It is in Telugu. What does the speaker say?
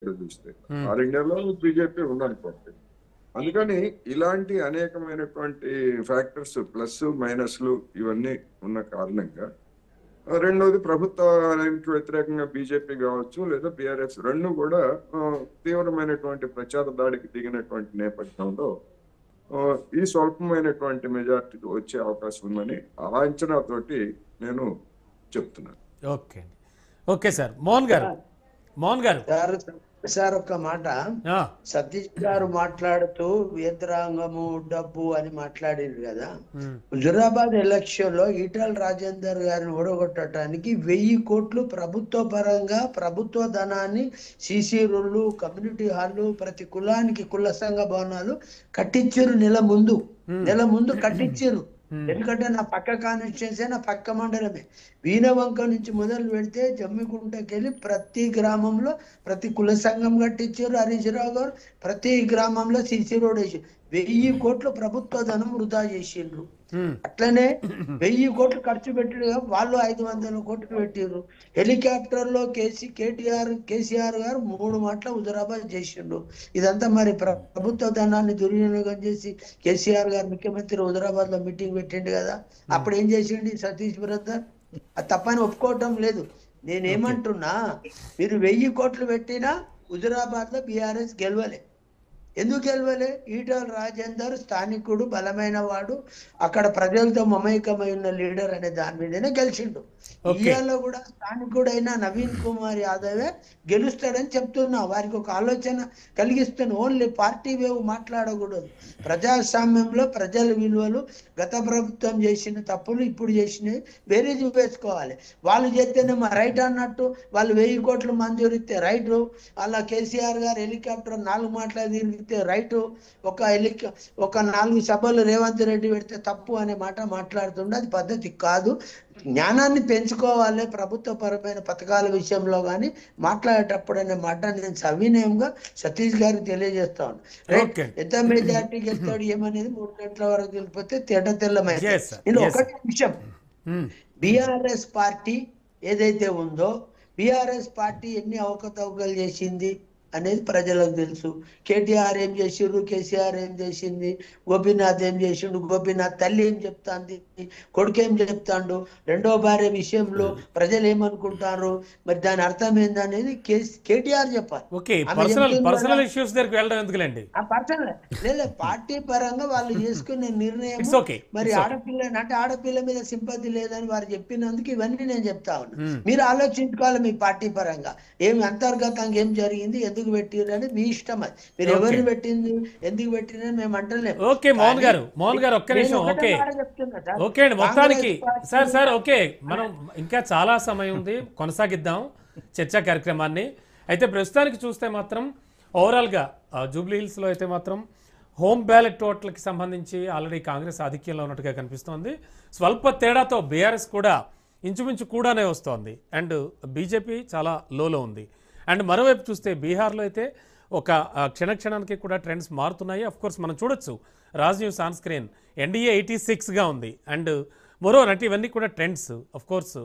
బయట చూస్తే ఆల్ ఇండియాలో బీజేపీ ఉందనుకోండి. అందుకని ఇలాంటి అనేకమైనటువంటి ఫ్యాక్టర్స్ ప్లస్ మైనస్లు ఇవన్నీ ఉన్న కారణంగా రెండోది ప్రభుత్వానికి వ్యతిరేకంగా బీజేపీ కావచ్చు లేదా బీఆర్ఎస్ రెండు కూడా తీవ్రమైనటువంటి ప్రచార దాడికి దిగినటువంటి నేపథ్యంలో ఈ స్వల్పమైనటువంటి మెజార్టీ వచ్చే అవకాశం ఉందని ఆ అంచనాతోటి నేను చెప్తున్నాను. Okay okay sir. మోహన్ గారు సార్ ఒక్క మాట, సతీష్ గారు మాట్లాడుతూ యంత్రాంగము డబ్బు అని మాట్లాడారు కదా. హుజురాబాద్ ఎలక్షన్ లో ఈటల రాజేందర్ గారిని ఓడగొట్టడానికి 1000 కోట్లు ప్రభుత్వ పరంగా ప్రభుత్వ ధనాన్ని సీసీ రోడ్లు, కమ్యూనిటీ హాల్లు, ప్రతి కులానికి కుల సంఘ భవనాలు కట్టించారు. నెల ముందు కట్టించారు. ఎందుకంటే నా పక్క కాన్స్టిట్యున్సీ, నా పక్క మండలమే. వీణవంక నుంచి మొదలు పెడితే జమ్మికుంటకెళ్ళి ప్రతి గ్రామంలో ప్రతి కుల సంఘం కట్టించారు. హరీష్ రావు గారు ప్రతి గ్రామంలో సీసీ రోడ్ వేసి 1000 కోట్లు ప్రభుత్వ ధనం వృధా చేసిండ్రు. అట్లనే 1000 కోట్లు ఖర్చు పెట్టిగా వాళ్ళు 500 కోట్లు పెట్టిండ్రు. హెలికాప్టర్ లో కేసీఆర్ గారు 3 మాటల హుజురాబాద్ చేసిండు. ఇదంతా మరి ప్రభుత్వ ధనాన్ని దుర్వినియోగం చేసి కేసీఆర్ గారు ముఖ్యమంత్రి హుజురాబాద్ లో మీటింగ్ పెట్టిండు కదా. అప్పుడు ఏం చేసిండు సతీష్ బ్రదర్? అది తప్పని ఒప్పుకోవటం లేదు. నేనేమంటున్నా, మీరు 1000 కోట్లు పెట్టినా హుజురాబాద్ లో బీఆర్ఎస్ గెలవలే. ఎందుకు గెలవలే? ఈటల రాజేందర్ స్థానికుడు, బలమైన వాడు, అక్కడ ప్రజలతో మమేకమై ఉన్న లీడర్ అనే దాని మీదనే గెలిచిండు. ఇవాళ కూడా స్థానికుడైన నవీన్ కుమార్ యాదవే గెలుస్తాడని చెప్తున్నా. వారికి ఒక ఆలోచన కలిగిస్తున్నా. ఓన్లీ పార్టీ వేవ్ మాట్లాడకూడదు. ప్రజాస్వామ్యంలో ప్రజల విలువలు, గత ప్రభుత్వం చేసిన తప్పులు ఇప్పుడు చేసినవి వేరే చూపేసుకోవాలి. వాళ్ళు చేస్తేనేమో రైట్ అన్నట్టు, వాళ్ళు 1000 కోట్లు మంజూరిస్తే రైటు, అలా కేసీఆర్ గారు హెలికాప్టర్ 4 మాటలు తిరిగితే రైటు, ఒక 4 సభలు రేవంత్ రెడ్డి పెడితే తప్పు అనే మాట మాట్లాడుతుండే. అది పద్ధతి కాదు. జ్ఞానాన్ని పెంచుకోవాలి. ప్రభుత్వ పరమైన పథకాల విషయంలో కానీ మాట్లాడేటప్పుడు అనే మాట నేను సవినయంగా సతీష్ గారికి తెలియజేస్తా ఉన్నా. రైట్, ఎంత మెజార్టీ గెలుస్తాడు ఏమనేది 3 గంటల వరకు తెలిపితే తెల్లమైంది. నేను ఒకటి విషయం, బీఆర్ఎస్ పార్టీ ఏదైతే ఉందో, బీఆర్ఎస్ పార్టీ ఎన్ని అవకతవకలు చేసింది అనేది ప్రజలకు తెలుసు. కేటీఆర్ ఏం చేసిండ్రు, కేసీఆర్ ఏం చేసింది, గోపీనాథ్ ఏం చేసిండు, గోపీనాథ్ తల్లి ఏం చెప్తాంది, కొడుకు ఏం చెప్తాండు, రెండో భార్య విషయంలో ప్రజలు ఏమనుకుంటారు, మరి దాని అర్థం ఏందనేది కేటీఆర్ చెప్పాలి. పార్టీ పరంగా వాళ్ళు చేసుకునే నిర్ణయం, మరి ఆడపిల్ల మీద సింపతి లేదని వారు చెప్పినందుకు ఇవన్నీ నేను చెప్తా ఉన్నా. మీరు ఆలోచించుకోవాలి మీ పార్టీ పరంగా ఏమి అంతర్గతంగా ఏం జరిగింది, ఎందుకు పెట్టిరు అని మీ ఇష్టం. అది మీరు ఎవరిని పెట్టింది, ఎందుకు పెట్టిరని మేము అంటలేము. ఓకే మోహన్ గారు ఒక్క నిమిషం. ఓకే అండి, మొత్తానికి సార్ ఓకే, మనం ఇంకా చాలా సమయం ఉంది, కొనసాగిద్దాం చర్చా కార్యక్రమాన్ని. అయితే ప్రస్తుతానికి చూస్తే మాత్రం ఓవరాల్గా జూబ్లీ హిల్స్లో అయితే మాత్రం హోమ్ బ్యాలెట్ ఓట్లకి సంబంధించి ఆల్రెడీ కాంగ్రెస్ ఆధిక్యంలో ఉన్నట్టుగా కనిపిస్తోంది. స్వల్ప తేడాతో బీఆర్ఎస్ కూడా ఇంచుమించు కూడానే వస్తోంది. అండ్ బీజేపీ చాలా లోలో ఉంది. అండ్ మరోవైపు చూస్తే బీహార్లో అయితే ఒక క్షణానికి కూడా ట్రెండ్స్ మారుతున్నాయి. అఫ్కోర్స్ మనం చూడొచ్చు Raj News on screen NDA 86గా ఉంది. అండ్ మరో ఇవన్నీ కూడా ట్రెండ్స్ అఫ్కోర్స్